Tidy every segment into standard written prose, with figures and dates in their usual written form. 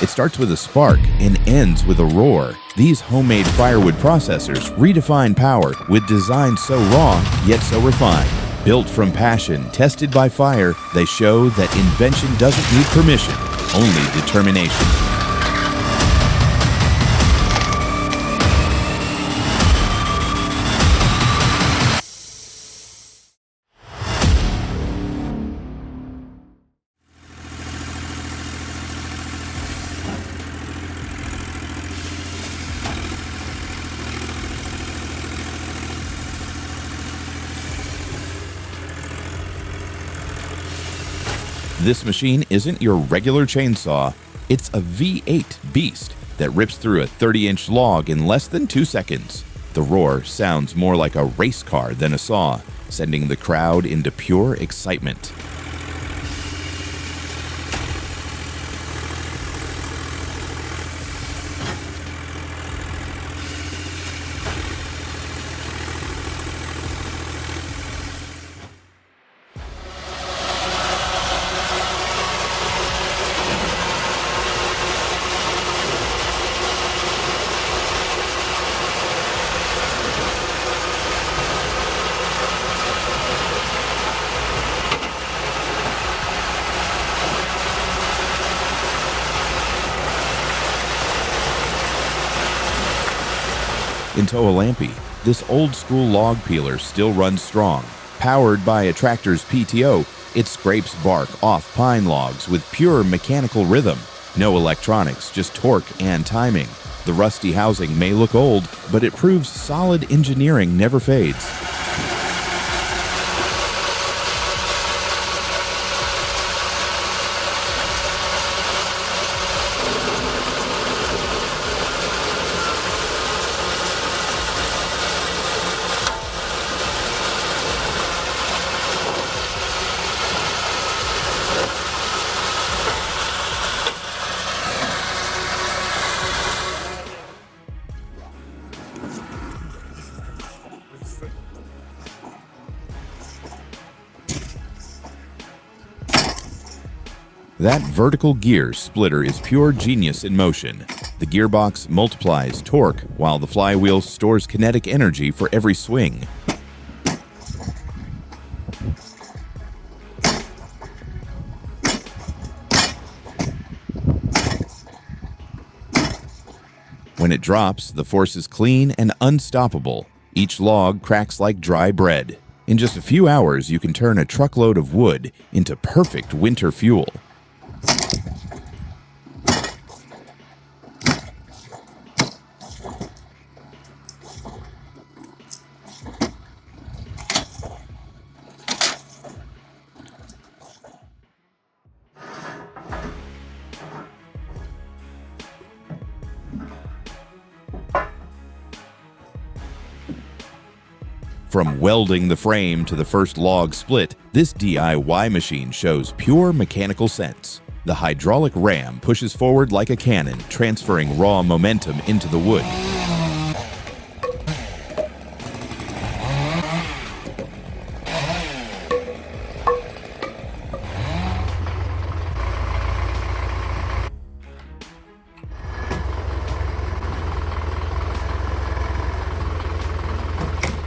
It starts with a spark and ends with a roar. These homemade firewood processors redefine power with designs so raw yet so refined. Built from passion, tested by fire, they show that invention doesn't need permission, only determination. This machine isn't your regular chainsaw, it's a V8 beast that rips through a 30-inch log in less than 2 seconds. The roar sounds more like a race car than a saw, sending the crowd into pure excitement. In Toalampi, this old-school log peeler still runs strong. Powered by a tractor's PTO, it scrapes bark off pine logs with pure mechanical rhythm. No electronics, just torque and timing. The rusty housing may look old, but it proves solid engineering never fades. That vertical gear splitter is pure genius in motion. The gearbox multiplies torque while the flywheel stores kinetic energy for every swing. When it drops, the force is clean and unstoppable. Each log cracks like dry bread. In just a few hours, you can turn a truckload of wood into perfect winter fuel. From welding the frame to the first log split, this DIY machine shows pure mechanical sense. The hydraulic ram pushes forward like a cannon, transferring raw momentum into the wood.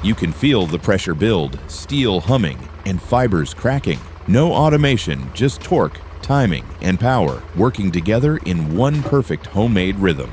You can feel the pressure build, steel humming, and fibers cracking. No automation, just torque, timing, and power working together in one perfect homemade rhythm.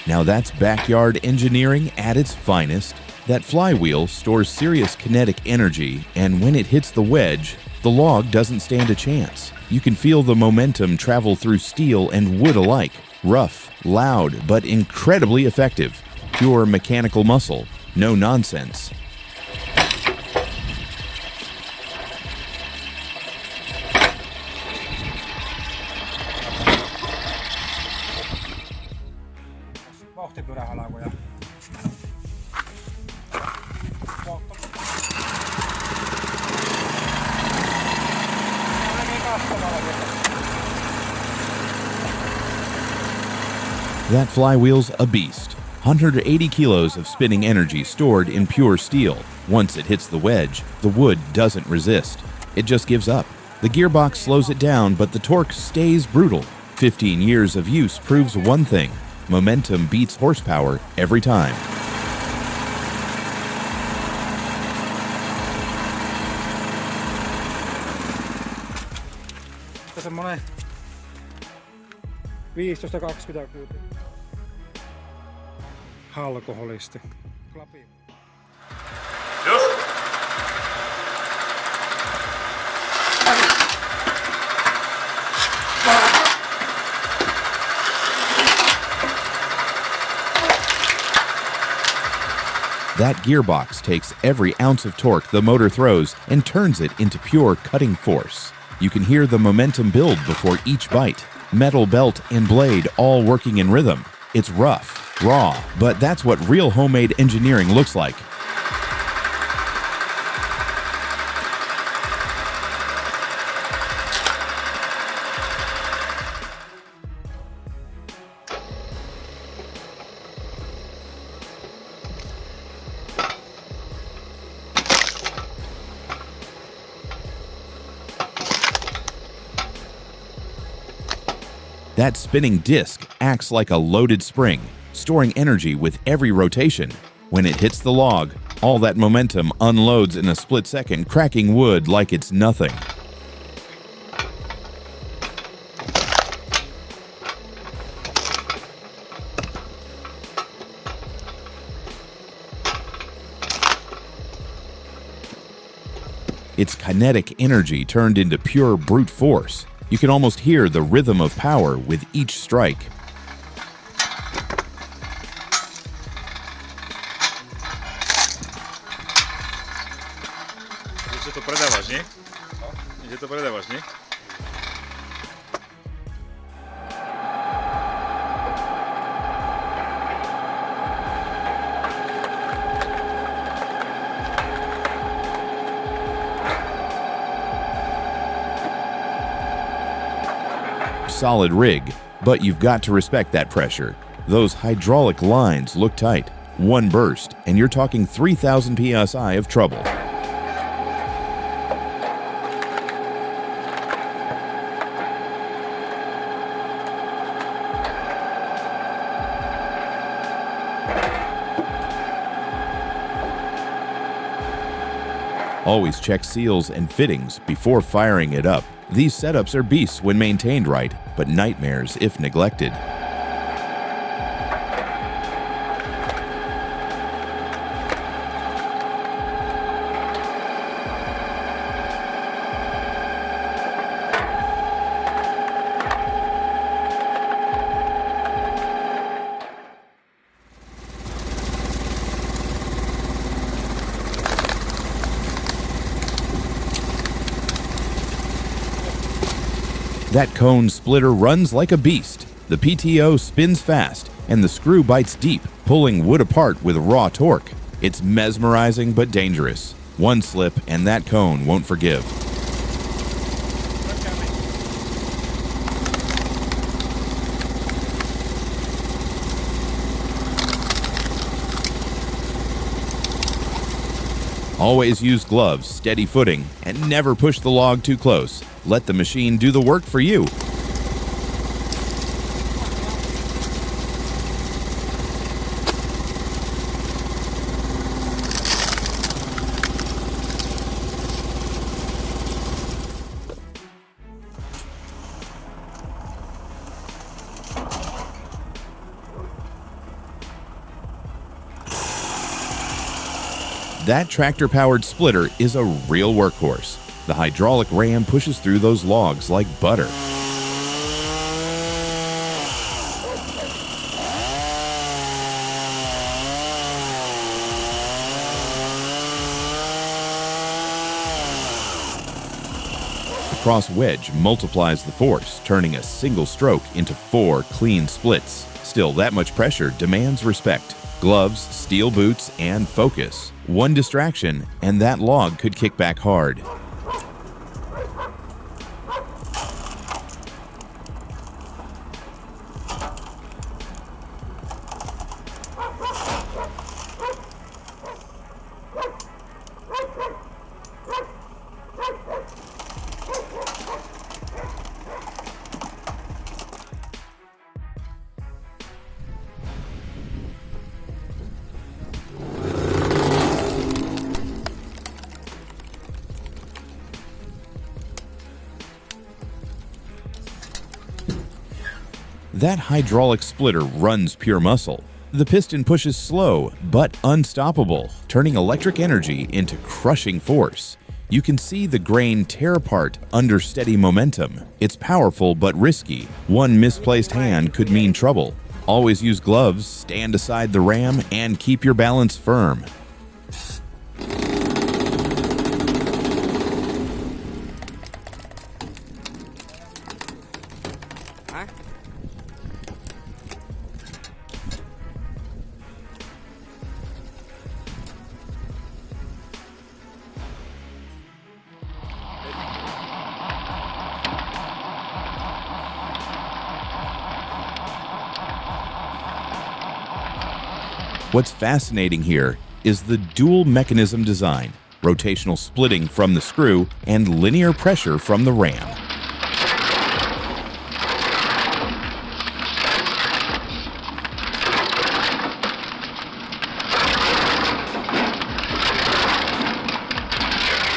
Now that's backyard engineering at its finest. That flywheel stores serious kinetic energy, and when it hits the wedge, the log doesn't stand a chance. You can feel the momentum travel through steel and wood alike. Rough, loud, but incredibly effective. Pure mechanical muscle, no nonsense. That flywheel's a beast. 180 kilos of spinning energy stored in pure steel. Once it hits the wedge, the wood doesn't resist. It just gives up. The gearbox slows it down, but the torque stays brutal. 15 years of use proves one thing: momentum beats horsepower every time. Semmoinen 15-20 alkoholisti. Klapi. That gearbox takes every ounce of torque the motor throws and turns it into pure cutting force. You can hear the momentum build before each bite. Metal belt and blade all working in rhythm. It's rough, raw, but that's what real homemade engineering looks like. That spinning disc acts like a loaded spring, storing energy with every rotation. When it hits the log, all that momentum unloads in a split second, cracking wood like it's nothing. It's kinetic energy turned into pure brute force. You can almost hear the rhythm of power with each strike. Gdzie to predawasz, nie? Gdzie to predawasz, nie? Solid rig, but you've got to respect that pressure. Those hydraulic lines look tight. One burst, and you're talking 3,000 psi of trouble. Always check seals and fittings before firing it up. These setups are beasts when maintained right, but nightmares if neglected. That cone splitter runs like a beast. The PTO spins fast, and the screw bites deep, pulling wood apart with raw torque. It's mesmerizing but dangerous. One slip, and that cone won't forgive. Always use gloves, steady footing, and never push the log too close. Let the machine do the work for you. That tractor-powered splitter is a real workhorse. The hydraulic ram pushes through those logs like butter. The cross wedge multiplies the force, turning a single stroke into 4 clean splits. Still, that much pressure demands respect. Gloves, steel boots, and focus. One distraction, and that log could kick back hard. That hydraulic splitter runs pure muscle. The piston pushes slow but unstoppable, turning electric energy into crushing force. You can see the grain tear apart under steady momentum. It's powerful but risky. One misplaced hand could mean trouble. Always use gloves, stand aside the ram, and keep your balance firm. What's fascinating here is the dual mechanism design, rotational splitting from the screw and linear pressure from the ram.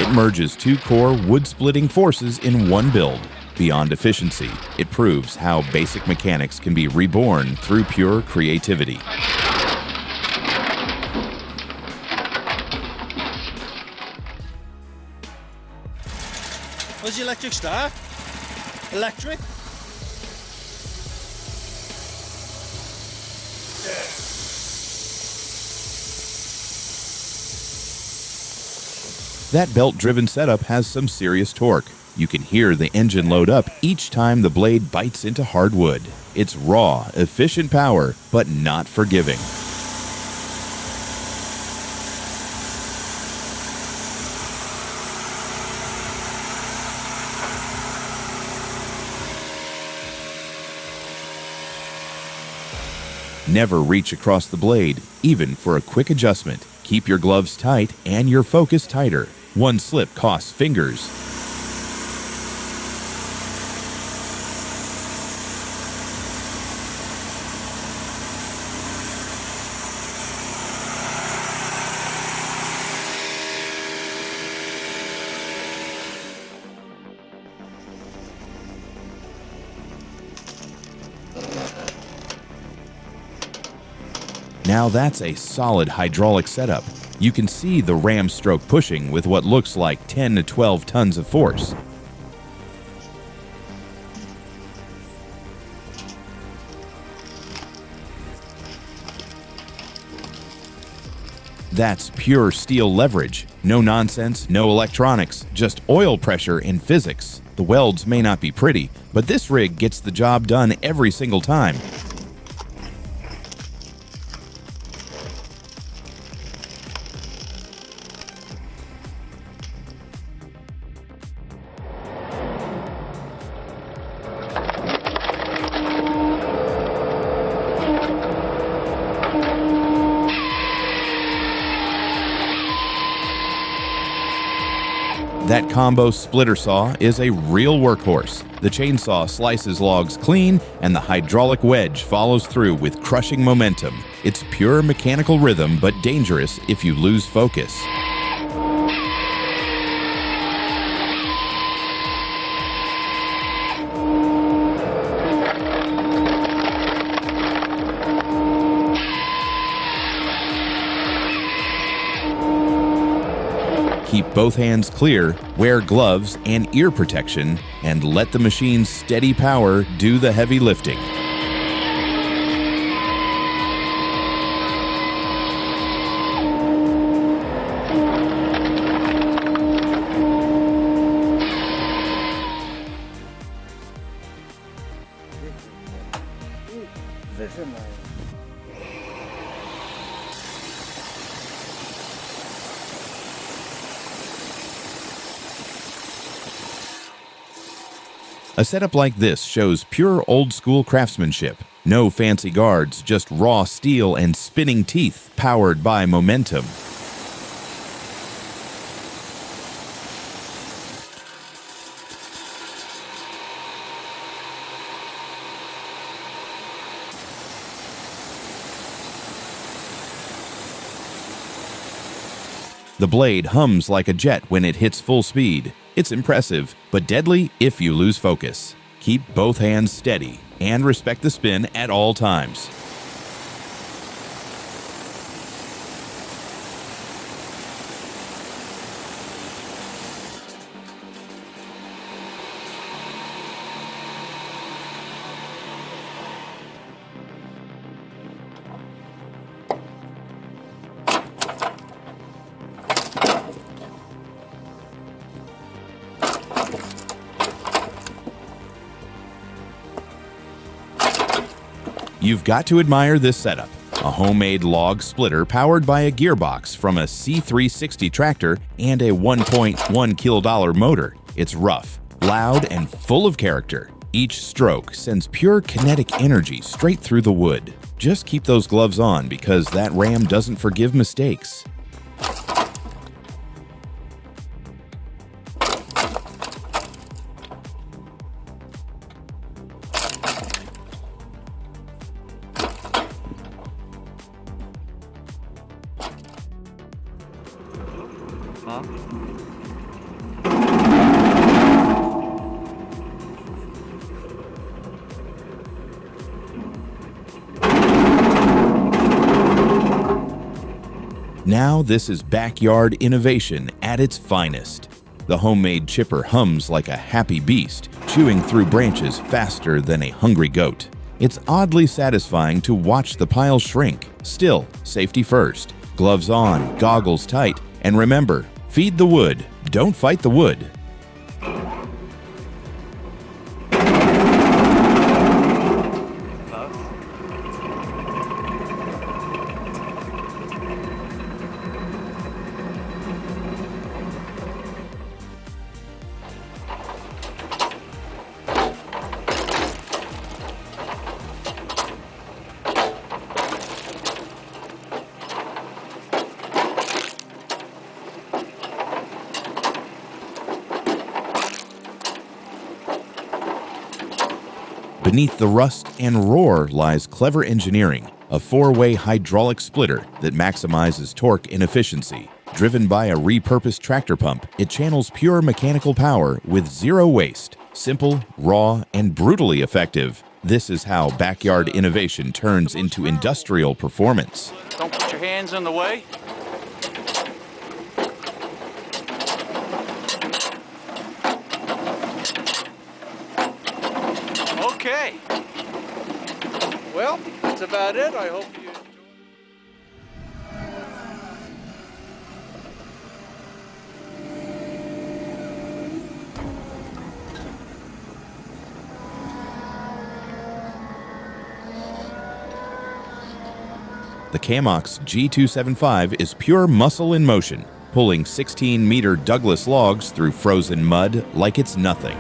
It merges two core wood-splitting forces in one build. Beyond efficiency, it proves how basic mechanics can be reborn through pure creativity. Was the electric start? Electric? That belt-driven setup has some serious torque. You can hear the engine load up each time the blade bites into hardwood. It's raw, efficient power, but not forgiving. Never reach across the blade, even for a quick adjustment. Keep your gloves tight and your focus tighter. One slip costs fingers. Now that's a solid hydraulic setup. You can see the ram stroke pushing with what looks like 10 to 12 tons of force. That's pure steel leverage. No nonsense, no electronics, just oil pressure and physics. The welds may not be pretty, but this rig gets the job done every single time. That combo splitter saw is a real workhorse. The chainsaw slices logs clean, and the hydraulic wedge follows through with crushing momentum. It's pure mechanical rhythm, but dangerous if you lose focus. Keep both hands clear, wear gloves and ear protection, and let the machine's steady power do the heavy lifting. A setup like this shows pure old-school craftsmanship. No fancy guards, just raw steel and spinning teeth powered by momentum. The blade hums like a jet when it hits full speed. It's impressive, but deadly if you lose focus. Keep both hands steady and respect the spin at all times. You've got to admire this setup. A homemade log splitter powered by a gearbox from a C360 tractor and a 1.1 kilo motor. It's rough, loud, and full of character. Each stroke sends pure kinetic energy straight through the wood. Just keep those gloves on because that ram doesn't forgive mistakes. Now this is backyard innovation at its finest. The homemade chipper hums like a happy beast, chewing through branches faster than a hungry goat. It's oddly satisfying to watch the pile shrink. Still, safety first. Gloves on, goggles tight, and remember, feed the wood, don't fight the wood. Beneath the rust and roar lies clever engineering, a four-way hydraulic splitter that maximizes torque and efficiency. Driven by a repurposed tractor pump, it channels pure mechanical power with zero waste. Simple, raw, and brutally effective. This is how backyard innovation turns into industrial performance. Don't put your hands in the way. Okay. Well, that's about it. I hope you enjoy. The Camox G275 is pure muscle in motion, pulling 16-meter Douglas logs through frozen mud like it's nothing.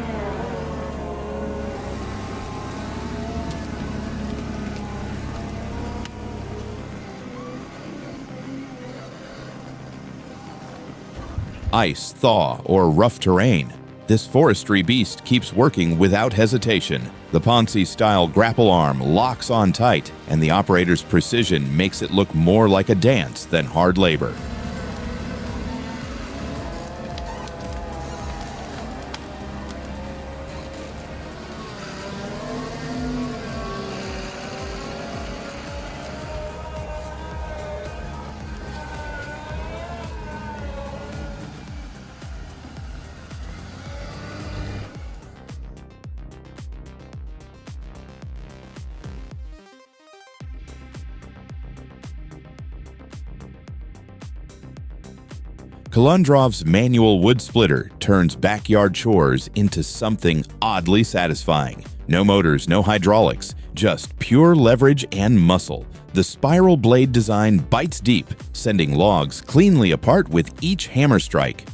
Ice, thaw, or rough terrain. This forestry beast keeps working without hesitation. The Ponzi-style grapple arm locks on tight, and the operator's precision makes it look more like a dance than hard labor. Kalundrov's manual wood splitter turns backyard chores into something oddly satisfying. No motors, no hydraulics, just pure leverage and muscle. The spiral blade design bites deep, sending logs cleanly apart with each hammer strike.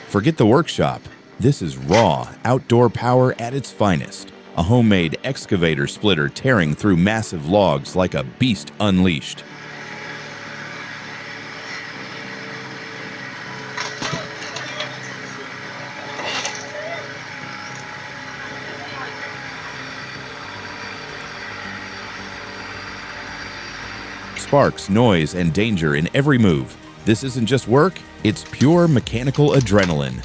Forget the workshop. This is raw, outdoor power at its finest. A homemade excavator splitter tearing through massive logs like a beast unleashed. sparks, noise, and danger in every move. This isn't just work, it's pure mechanical adrenaline.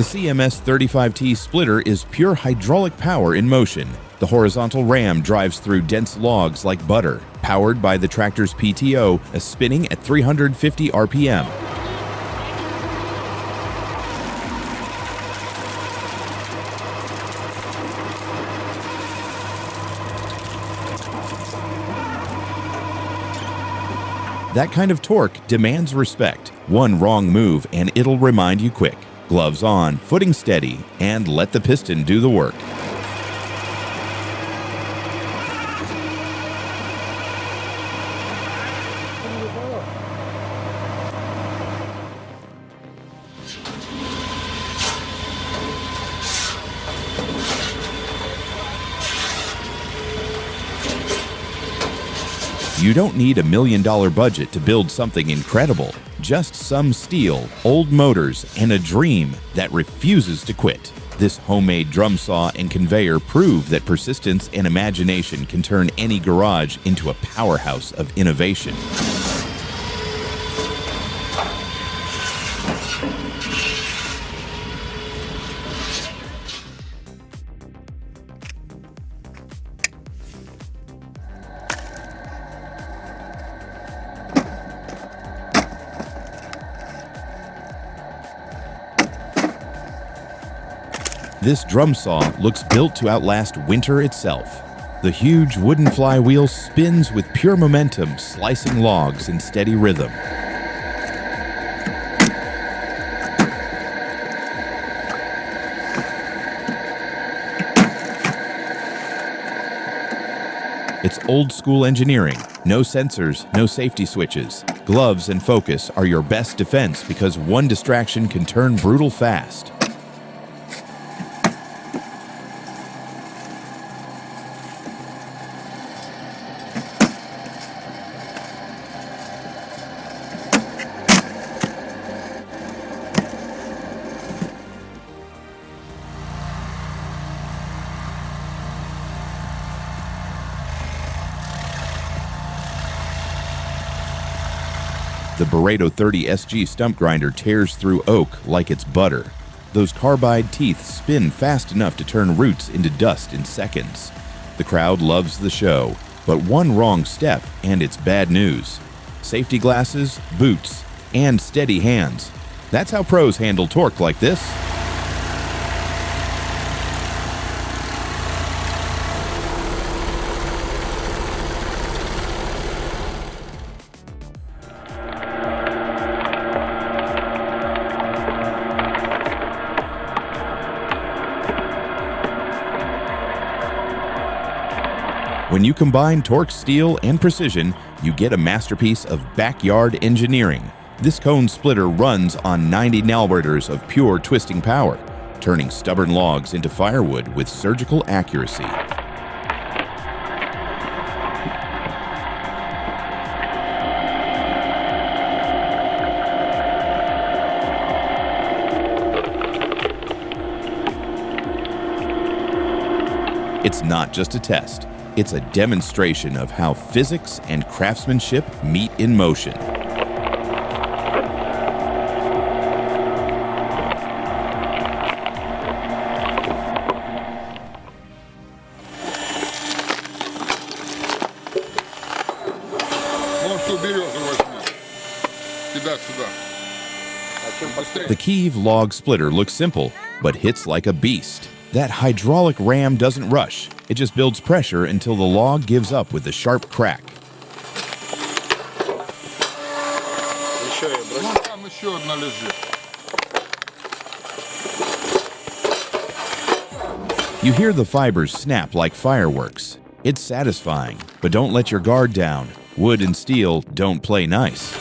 The CMS 35T splitter is pure hydraulic power in motion. The horizontal ram drives through dense logs like butter, powered by the tractor's PTO, spinning at 350 RPM. That kind of torque demands respect. One wrong move and it'll remind you quick. Gloves on, footing steady, and let the piston do the work. You don't need $1 million budget to build something incredible. Just some steel, old motors, and a dream that refuses to quit. This homemade drum saw and conveyor prove that persistence and imagination can turn any garage into a powerhouse of innovation. This drum saw looks built to outlast winter itself. The huge wooden flywheel spins with pure momentum, slicing logs in steady rhythm. It's old school engineering. No sensors, no safety switches. Gloves and focus are your best defense because one distraction can turn brutal fast. The Barreto 30 SG stump grinder tears through oak like it's butter. Those carbide teeth spin fast enough to turn roots into dust in seconds. The crowd loves the show, but one wrong step and it's bad news. Safety glasses, boots, and steady hands. That's how pros handle torque like this. When you combine torque, steel, and precision, you get a masterpiece of backyard engineering. This cone splitter runs on 90 nalwerders of pure twisting power, turning stubborn logs into firewood with surgical accuracy. It's not just a test. It's a demonstration of how physics and craftsmanship meet in motion. The Kiev log splitter looks simple, but hits like a beast. That hydraulic ram doesn't rush. It just builds pressure until the log gives up with a sharp crack. You hear the fibers snap like fireworks. It's satisfying, but don't let your guard down. Wood and steel don't play nice.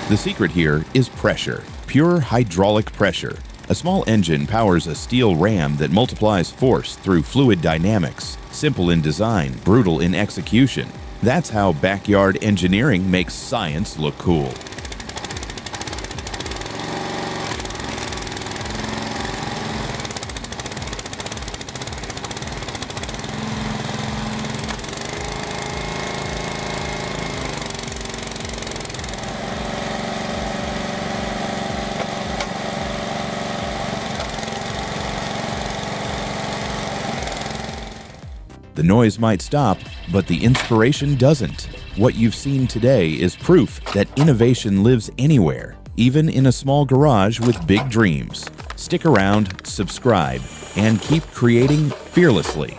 The secret here is pressure, pure hydraulic pressure. A small engine powers a steel ram that multiplies force through fluid dynamics. Simple in design, brutal in execution. That's how backyard engineering makes science look cool. The noise might stop, but the inspiration doesn't. What you've seen today is proof that innovation lives anywhere, even in a small garage with big dreams. Stick around, subscribe, and keep creating fearlessly.